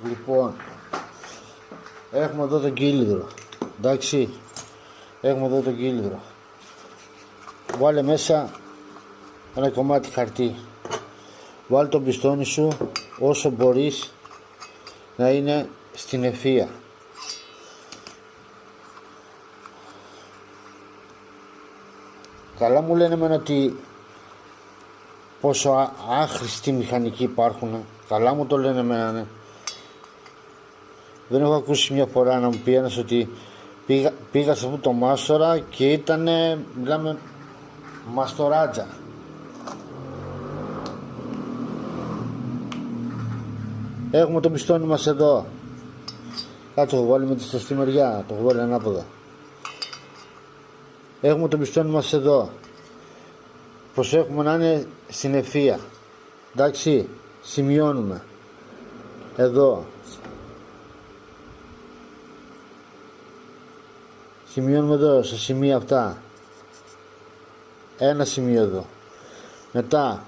Λοιπόν, έχουμε εδώ τον κύλινδρο. Εντάξει, έχουμε εδώ τον κύλινδρο. Βάλε μέσα ένα κομμάτι χαρτί. Βάλε τον πιστόνι σου όσο μπορείς να είναι στην ευθεία. Καλά μου λένε εμένα ότι πόσο άχρηστοι μηχανικοί υπάρχουν. Καλά μου το λένε εμένα, ναι. Δεν έχω ακούσει μια φορά να μου πει ένας ότι πήγα σε αυτό το μάστορα και ήτανε, μιλάμε, μαστοράτζα. Έχουμε το πιστόνι μας εδώ. Κάτσε, το έχω βάλει με τη σωστή μεριά, το έχω βάλει ανάποδα. Έχουμε το πιστόνι μας εδώ. Προσέχουμε να είναι στην ευθεία. Εντάξει, σημειώνουμε. Εδώ. Σημειώνουμε εδώ, σε σημεία αυτά. Ένα σημείο εδώ. Μετά,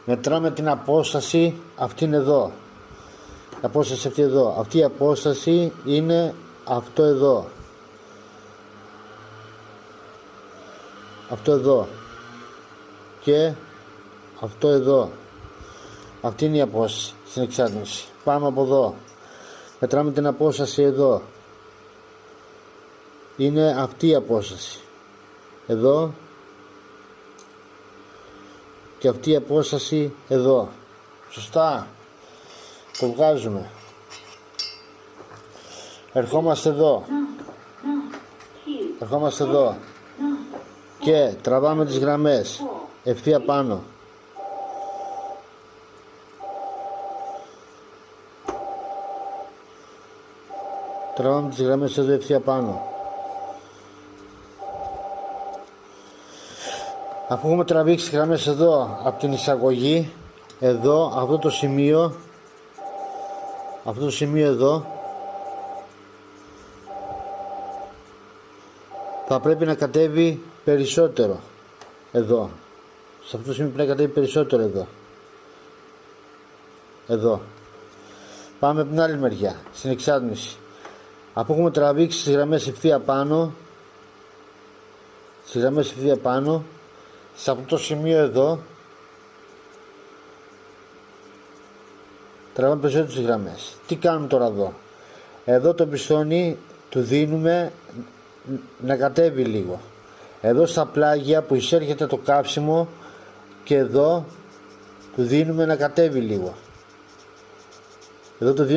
μετράμε την απόσταση, αυτή είναι εδώ. Η απόσταση αυτή εδώ. Αυτή η απόσταση είναι αυτό εδώ. Αυτό εδώ. Και αυτό εδώ. Αυτή είναι η απόσταση στην εξάρτηση. Πάμε από εδώ. Μετράμε την απόσταση εδώ. Είναι αυτή η απόσταση. Εδώ. Και αυτή η απόσταση εδώ. Σωστά. Το βγάζουμε. Ερχόμαστε εδώ. Ερχόμαστε εδώ. Και τραβάμε τις γραμμές. Ευθεία πάνω. Τραβάμε τις γραμμές εδώ ευθεία πάνω. Αφού έχουμε τραβήξει τις γραμμές εδώ από την εισαγωγή, εδώ, αυτό το σημείο εδώ, θα πρέπει να κατέβει περισσότερο εδώ. Σε αυτό το σημείο πρέπει να κατέβει περισσότερο εδώ. Εδώ. Πάμε από την άλλη μεριά, στην εξάτμιση. Αφού έχουμε τραβήξει τις γραμμές ευθεία πάνω, σε αυτό το σημείο εδώ τραβάμε περισσότερες τις γραμμές. Τι κάνουμε τώρα εδώ? Εδώ το πιστόνι του δίνουμε να κατέβει λίγο. Εδώ στα πλάγια που εισέρχεται το κάψιμο και εδώ του δίνουμε να κατέβει λίγο. Εδώ το δίνουμε